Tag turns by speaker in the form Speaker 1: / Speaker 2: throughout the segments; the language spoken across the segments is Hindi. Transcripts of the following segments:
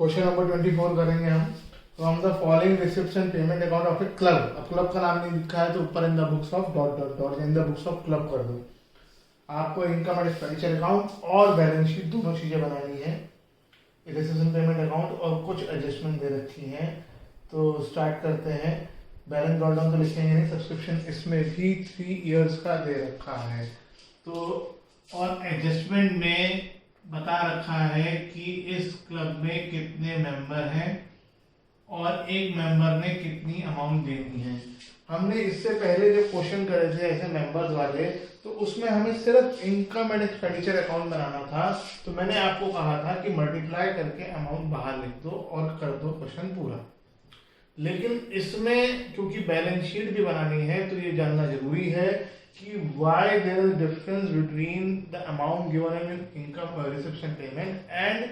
Speaker 1: क्वेश्चन नंबर 24 करेंगे हम। From the following receipts and payment account of A club. अब क्लब का नाम नहीं लिखा है तो ऊपर in the books of dot dot dot in the books of club कर दो। आपको इनकम एंड एक्सपेंडिचर अकाउंट और बैलेंस शीट दोनों चीजें बनानी है। रिसिप्शन पेमेंट अकाउंट और कुछ एडजस्टमेंट दे रखी हैं। तो स्टार्ट करते हैं। बैलेंस ड्रॉ डाउन तो लिखेंगे नहीं, सब्सक्रिप्शन इसमें भी 3 इयर्स का दे रखा है। तो और एडजस्टमेंट में बता रखा है कि इस क्लब में कितने मेंबर हैं और एक मेंबर ने कितनी अमाउंट देनी है। हमने इससे पहले जो क्वेश्चन करे थे ऐसे मेंबर्स वाले, तो उसमें हमें सिर्फ इनकम एंड एक्सपेंडिचर अकाउंट बनाना था। तो मैंने आपको कहा था कि मल्टीप्लाई करके अमाउंट बाहर लिख दो और कर दो क्वेश्चन पूरा। लेकिन इसमें क्योंकि बैलेंस शीट भी बनानी है तो ये जानना जरूरी है कि why there is difference between the amount given in income reception payment and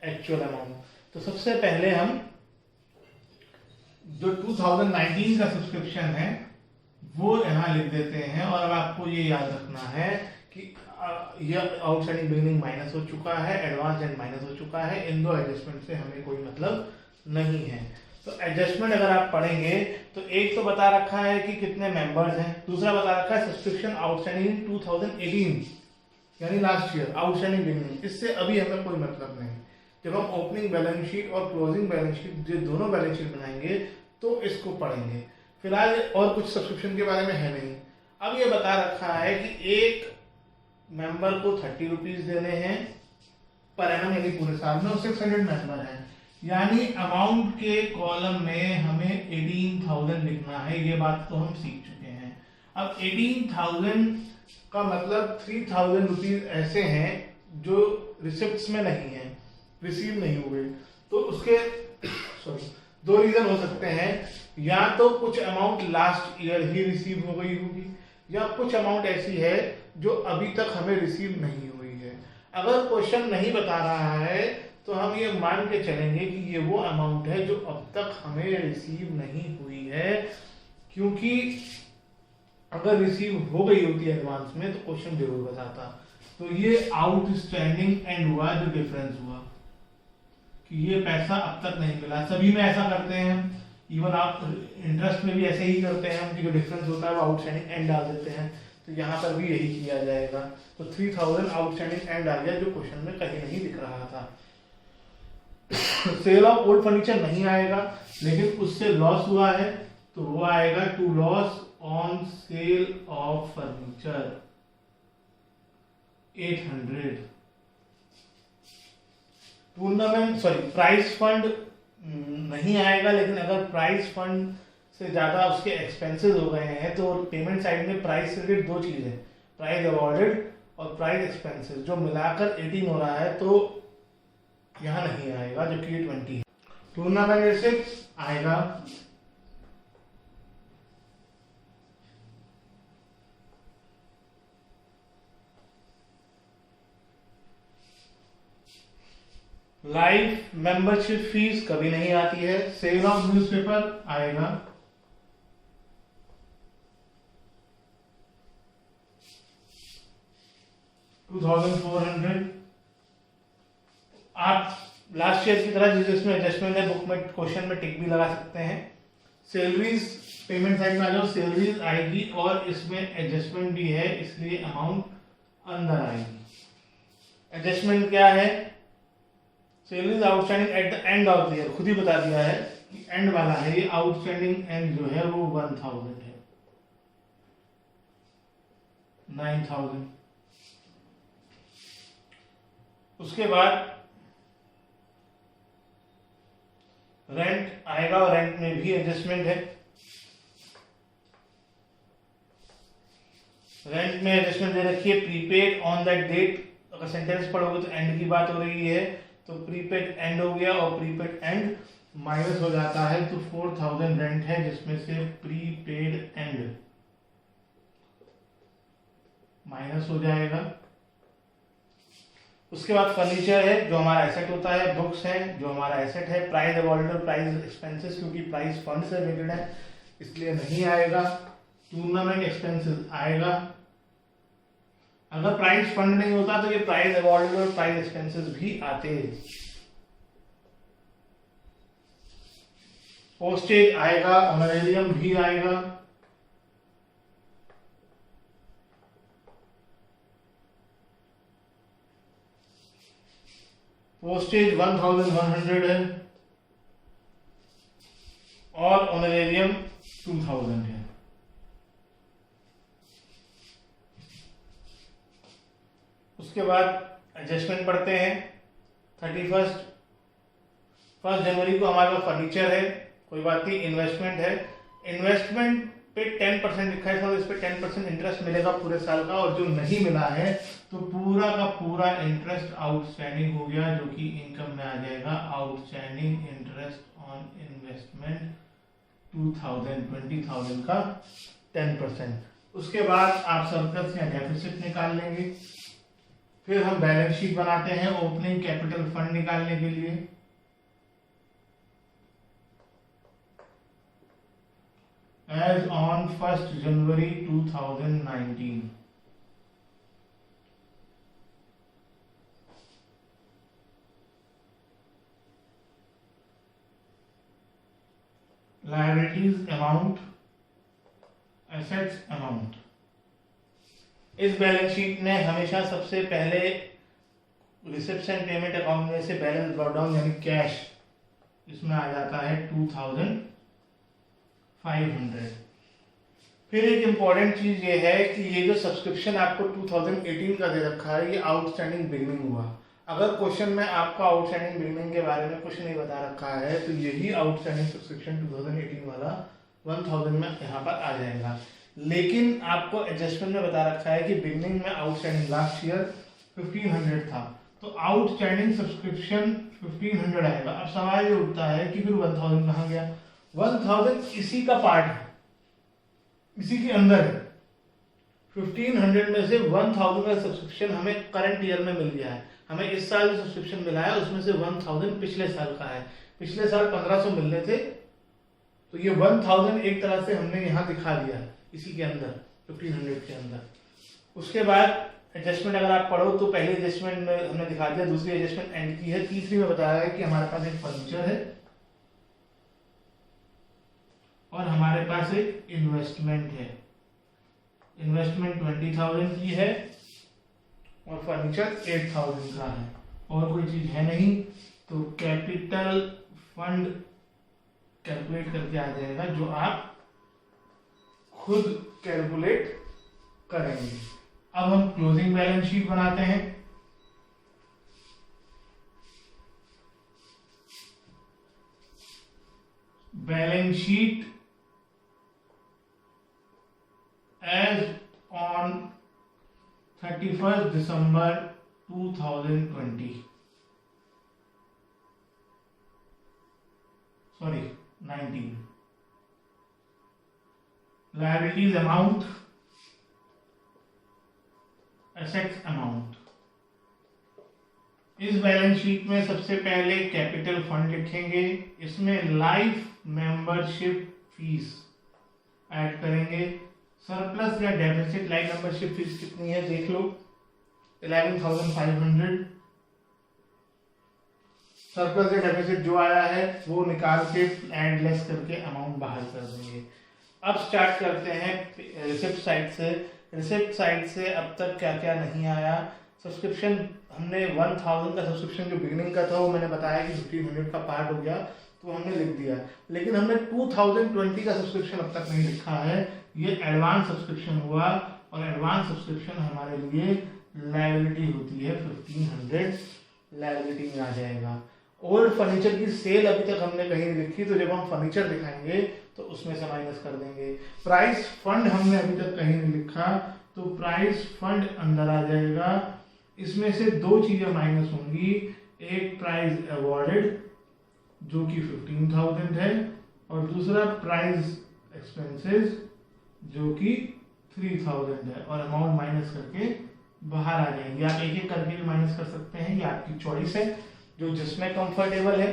Speaker 1: actual amount। तो सबसे पहले हम जो 2019 का सब्सक्रिप्शन है वो यहाँ लिख देते हैं। और अब आपको ये याद रखना है कि यह आउटस्टैंडिंग बिगिनिंग माइनस हो चुका है, एडवांस एंड माइनस हो चुका है। इन दो एडजस्टमेंट से हमें कोई मतलब नहीं है। तो एडजस्टमेंट अगर आप पढ़ेंगे तो एक तो बता रखा है कि कितने मेंबर्स हैं, दूसरा बता रखा है सब्सक्रिप्शन आउटस्टैंडिंग इन 2018 यानी लास्ट ईयर आउटस्टैंडिंग बिगिनिंग। इससे अभी हमें कोई मतलब नहीं। जब हम ओपनिंग बैलेंस शीट और क्लोजिंग बैलेंस शीट जो दोनों बैलेंस शीट बनाएंगे तो इसको पढ़ेंगे। फिलहाल और कुछ सब्सक्रिप्शन के बारे में है नहीं। अब ये बता रखा है कि एक मेंबर को 30 रुपीज देने हैं पर एनम यानी पूरे साल में, और 600 मेंबर हैं यानी अमाउंट के कॉलम में हमें 18,000 लिखना है। ये बात तो हम सीख चुके हैं। अब 18,000 का मतलब 3,000 रुपीज ऐसे हैं जो रिसिप्ट्स में नहीं है, रिसीव नहीं हुए। तो उसके दो रीजन हो सकते हैं। या तो कुछ अमाउंट लास्ट ईयर ही रिसीव हो गई होगी, या कुछ अमाउंट ऐसी है जो अभी तक हमें रिसीव नहीं हुई है। अगर क्वेश्चन नहीं बता रहा है तो हम ये मान के चलेंगे कि ये वो अमाउंट है जो अब तक हमें रिसीव नहीं हुई है, क्योंकि अगर रिसीव हो गई होती एडवांस में तो क्वेश्चन जरूर बताता। तो ये आउटस्टैंडिंग एंड हुआ जो डिफरेंस हुआ कि ये पैसा अब तक नहीं मिला। सभी में ऐसा करते हैं, इवन आप इंटरेस्ट में भी ऐसे ही करते हैं कि जो डिफरेंस होता है वो आउटस्टैंडिंग एंड डाल देते हैं। तो यहाँ पर भी यही किया जाएगा। तो 3,000 आउटस्टैंडिंग एंड आ गया जो क्वेश्चन में कहीं नहीं दिख रहा था। सेल ऑफ ओल्ड फर्नीचर नहीं आएगा, लेकिन उससे लॉस हुआ है तो वो आएगा to loss on sale of furniture 800। Tournament prize fund नहीं आएगा, लेकिन अगर प्राइस फंड से ज्यादा उसके एक्सपेंसेस हो गए हैं तो पेमेंट साइड में प्राइस रिलेटेड दो चीजें, प्राइस अवॉर्डेड और प्राइस एक्सपेंसेस, जो मिलाकर 18 हो रहा है तो यहाँ नहीं आएगा, जो कि 20 है। टूर्नामेंट रिसिप्ट्स आएगा। लाइफ मेंबरशिप फीस कभी नहीं आती है। सेल ऑफ न्यूज़पेपर आएगा। $2,400। आप लास्ट ईयर की तरह जिसमें एडजस्टमेंट है बुक में क्वेश्चन में टिक भी लगा सकते हैं। सैलरीज पेमेंट साइड में आ जाओ, सैलरीज आएगी और इसमें एडजस्टमेंट भी है, इसलिए अमाउंट अंदर आएगी। एडजस्टमेंट क्या है? Salaries outstanding at the end of the year, खुद ही बता दिया है कि एंड वाला है ये। आउटस्टैंडिंग एंड जो है वो 1,000 है, 9,000। उसके बाद रेंट आएगा और रेंट में भी एडजस्टमेंट है। रेंट में एडजस्टमेंट दे रखी है प्रीपेड ऑन दैट डेट। अगर सेंटेंस पढ़ोगे तो एंड की बात हो रही है, तो प्रीपेड एंड हो गया और प्रीपेड एंड माइनस हो जाता है। तो 4,000 रेंट है जिसमें से प्रीपेड एंड माइनस हो जाएगा। उसके बाद फर्नीचर है जो हमारा एसेट होता है, बुक्स है जो हमारा एसेट है, प्राइस अवॉर्डेड और प्राइस एक्सपेंसेस क्योंकि प्राइस फंड से रिलेटेड है इसलिए नहीं आएगा। टूर्नामेंट एक्सपेंसेस आएगा। अगर प्राइस फंड नहीं होता तो ये प्राइस अवॉर्डेड और प्राइस एक्सपेंसेस भी आते। पोस्टेज आएगा, ऑनरेरियम भी आएगा, पोस्टेज 1100 है और ऑनरेरियम 2000 है। उसके बाद एडजस्टमेंट पढ़ते हैं। 1 जनवरी को हमारे पास फर्नीचर है, कोई बात नहीं। इन्वेस्टमेंट है, इन्वेस्टमेंट पे 10% लिखा है, तो इस पे 10% इंटरेस्ट मिलेगा पूरे साल का, और जो नहीं मिला है तो पूरा का पूरा इंटरेस्ट आउटस्टैंडिंग हो गया, जो कि इनकम में आ जाएगा। आउटस्टैंडिंग इंटरेस्ट ऑन इन्वेस्टमेंट 20,000 का 10%। उसके बाद आप सरप्लस या डेफिसिट निकाल लेंगे। फिर हम बैलेंस शीट बनाते हैं ओपनिंग कैपिटल फंड निकालने के लिए। एज ऑन 1 जनवरी 2019, लायबिलिटीज अमाउंट, एसेट्स अमाउंट। इस बैलेंस शीट में हमेशा सबसे पहले रिसेप्शन पेमेंट अकाउंट में से बैलेंस ड्रॉ डाउन यानी कैश, इसमें आ जाता है 2500। फिर एक इंपॉर्टेंट चीज ये है कि ये जो सब्सक्रिप्शन आपको 2018 का दे रखा है, ये आउटस्टैंडिंग बिगनिंग हुआ। अगर क्वेश्चन में आपको आउटस्टैंडिंग बिगनिंग के बारे में कुछ नहीं बता रखा है तो यही आउटस्टैंडिंग सब्सक्रिप्शन 2018 वाला 1000 में यहाँ पर आ जाएगा। लेकिन आपको एडजस्टमेंट में बता रखा है कि बिगनिंग में आउटस्टैंडिंग लास्ट ईयर 1500 था, तो आउटस्टैंडिंग सब्सक्रिप्शन 1500 आएगा। अब सवाल ये उठता है कि फिर 1000 कहाँ गया? 1000 इसी का पार्ट है, इसी के अंदर है। 1500 में से 1000 का सब्सक्रिप्शन हमें करंट ईयर में मिल गया है। हमें इस साल जो सब्सक्रिप्शन मिला है उसमें से 1000 पिछले साल का है। पिछले साल 1500 मिलने थे, तो ये 1000 एक तरह से हमने यहाँ दिखा दिया इसी के अंदर 1500 के अंदर। उसके बाद एडजस्टमेंट अगर आप पढ़ो तो पहले एडजस्टमेंट में हमने दिखा दिया, दूसरी एडजस्टमेंट एंड की है, तीसरी में बताया है कि हमारे पास एक फर्नीचर है और हमारे पास एक इन्वेस्टमेंट है। इन्वेस्टमेंट 20,000 की है और फर्नीचर 8,000 का है, और कोई चीज है नहीं। तो कैपिटल फंड कैलकुलेट करके आ जाएगा, जो आप खुद कैलकुलेट करेंगे। अब हम क्लोजिंग बैलेंस शीट बनाते हैं। बैलेंस शीट एज ऑन 31 दिसंबर 2020, sorry 19। Liabilities amount, assets amount. इस बैलेंस शीट में सबसे पहले कैपिटल फंड लिखेंगे, इसमें लाइफ मेंबरशिप फीस ऐड करेंगे। सरप्लस या डेफिसिट लाइफ मेंबरशिप फीस कितनी है देख लो, 11,500। सरप्लस या डेफिसिट जो आया है वो निकाल के एंड लेस करके अमाउंट बाहर कर देंगे। अब स्टार्ट करते हैं रिसिप्ट साइड से। रिसिप्ट साइड से अब तक क्या क्या नहीं आया। सब्सक्रिप्शन हमने 1000 का सब्सक्रिप्शन जो बिगिनिंग का था वो मैंने बताया कि 1500 का पार्ट हो गया, तो हमने लिख दिया। लेकिन हमने 2020 का सब्सक्रिप्शन अब तक नहीं लिखा है, ये एडवांस सब्सक्रिप्शन हुआ, और एडवांस सब्सक्रिप्शन हमारे लिए लायबिलिटी होती है 1500, लायबिलिटी में आ जाएगा। ओल्ड फर्नीचर की सेल अभी तक हमने कहीं नहीं लिखी, तो जब हम फर्नीचर दिखाएंगे तो उसमें से माइनस कर देंगे। प्राइस फंड हमने अभी तक कहीं नहीं लिखा, तो प्राइस फंड अंदर आ जाएगा। इसमें से दो चीजें माइनस होंगी, एक प्राइस अवॉर्डेड जो कि 15,000 है, और दूसरा प्राइस एक्सपेंसेस जो कि 3,000 है, और अमाउंट माइनस करके बाहर आ जाएंगे। आप एक एक करके भी माइनस कर सकते हैं, ये आपकी चॉइस है, जो जिसमें कंफर्टेबल है।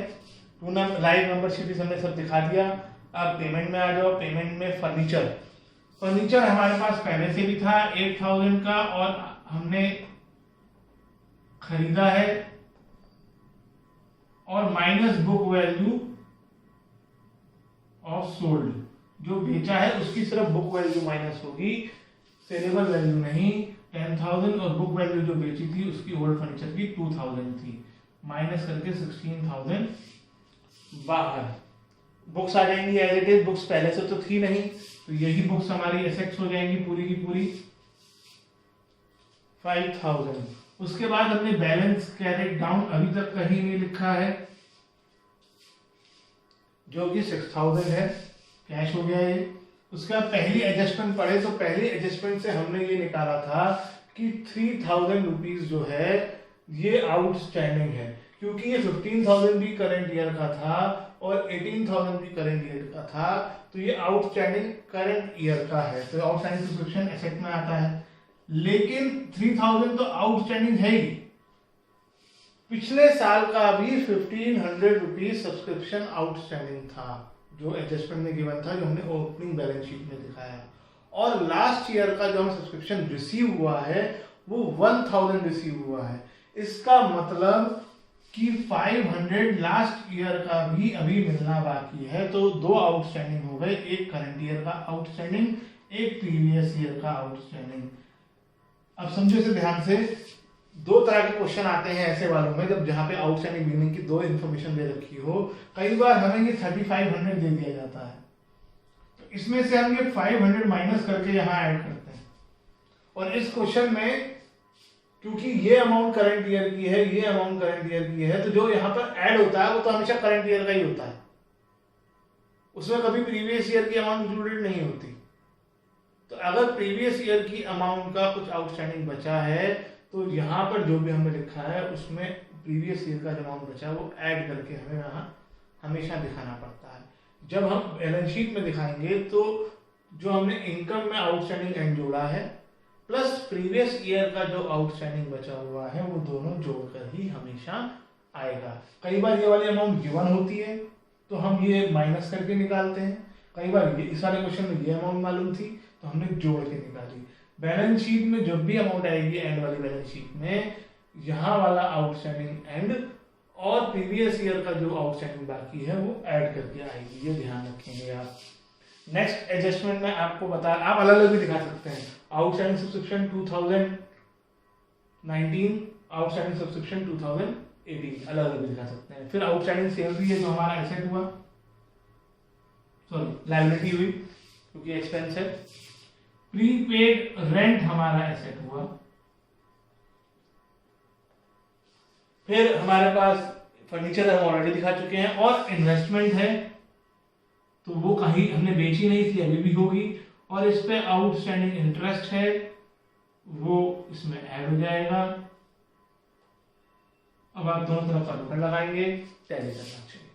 Speaker 1: टूना लाइव मेंबरशिप हमने सब दिखा दिया। अब पेमेंट में आ जाओ। पेमेंट में फर्नीचर हमारे पास पहले से भी था 8,000 का, और हमने खरीदा है, और minus book value of sold, जो बेचा है उसकी सिर्फ बुक वैल्यू माइनस होगी, सेलेबल वैल्यू नहीं। 10,000 और बुक वैल्यू जो बेची थी उसकी ओल्ड फर्नीचर की 2,000 थी, माइनस करके 16,000 बाहर। बुक्स आ जाएंगी एज इट इज, बुक्स पहले से तो थी नहीं, तो यही बुक्स हमारी एसेट्स हो जाएंगी पूरी की पूरी 5,000। उसके बाद हमने बैलेंस कैरेट डाउन अभी तक कहीं नहीं लिखा है, जो कि 6,000 है, कैश हो गया ये। उसका पहली एडजस्टमेंट पढ़े तो पहली एडजस्टमेंट से हमने ये निकाला था कि 3,000 रुपीज जो है ये आउटस्टैंडिंग है, क्योंकि ये 15,000 भी करंट ईयर का था और 18,000 भी करंट ईयर का था, तो ये आउटस्टैंडिंग करंट ईयर का है, तो आउटस्टैंडिंग सब्सक्रिप्शन एसेट में आता है। लेकिन 3,000 तो आउटस्टैंडिंग है ही, पिछले साल का भी 1,500 रुपीज सब्सक्रिप्शन आउटस्टैंडिंग था, जो एडजस्टमेंट में गिवन था, जो हमने ओपनिंग बैलेंस शीट में दिखाया। और लास्ट ईयर का जो हमें सब्सक्रिप्शन रिसीव हुआ है वो 1,000 रिसीव हुआ है। इसका मतलब कि 500 लास्ट ईयर का भी अभी मिलना बाकी है, तो दो आउटस्टैंडिंग हो गए, एक करंट ईयर का आउटस्टैंडिंग, एक प्रीवियस ईयर का आउटस्टैंडिंग। अब समझो इसे ध्यान से, दो तरह के क्वेश्चन आते हैं ऐसे वालों में, जब जहां पे आउटस्टैंडिंग बिगिनिंग की दो इन्फॉर्मेशन दे रखी हो। कई बार हमें ये 3,500 दे दिया जाता है, तो इसमें से हम ये 500 माइनस करके यहाँ ऐड करते हैं। और इस क्वेश्चन में क्योंकि ये अमाउंट करंट ईयर की है, ये अमाउंट करंट ईयर की है, तो जो यहाँ पर ऐड होता है वो तो हमेशा करंट ईयर का ही होता है, उसमें कभी प्रीवियस ईयर की अमाउंट इंक्लूडेड नहीं होती। तो अगर प्रीवियस ईयर की अमाउंट का कुछ आउटस्टैंडिंग बचा है तो यहाँ पर जो भी हमने लिखा है उसमें प्रीवियस ईयर का जो अमाउंट बचा है वो ऐड करके हमें यहाँ हमेशा दिखाना पड़ता है। जब हम बैलेंस शीट में दिखाएंगे तो जो हमने इनकम में आउटस्टैंडिंग एंड जोड़ा है प्लस प्रीवियस ईयर का जो आउटस्टैंडिंग बचा हुआ है वो दोनों जोड़कर ही हमेशा आएगा। कई बार ये वाली अमाउंट गिवन होती है तो हम ये माइनस करके निकालते हैं, कई बार ये इस वाले क्वेश्चन में ये अमाउंट मालूम थी तो हमने जोड़ के निकाली। बैलेंस शीट में जब भी अमाउंट आएगी एंड वाली बैलेंस शीट में, यहाँ वाला आउटस्टैंडिंग एंड और प्रीवियस ईयर का जो आउटस्टैंडिंग बाकी है वो ऐड करके आएगी, ये ध्यान रखेंगे आप। नेक्स्ट एडजस्टमेंट में आपको बता, आप अलग अलग भी दिखा सकते हैं, आउटस्टैंडिंग सब्सक्रिप्शन 2019, आउटस्टैंडिंग सब्सक्रिप्शन 2018, अलग अलग भी दिखा सकते हैं। फिर आउटस्टैंडिंग सैलरी है जो हमारा एसेट हुआ, सॉरी लायबिलिटी हुई क्योंकि एक्सपेंस है। प्रीपेड रेंट हमारा एसेट हुआ। फिर हमारे पास फर्नीचर हम ऑलरेडी दिखा चुके हैं, और इन्वेस्टमेंट है तो वो कहीं हमने बेची नहीं थी, अभी भी होगी, और इस पे आउटस्टैंडिंग इंटरेस्ट है वो इसमें ऐड हो जाएगा। अब आप दोनों तरफ कैलकुलेटर लगाएंगे, टैली करना चाहिए।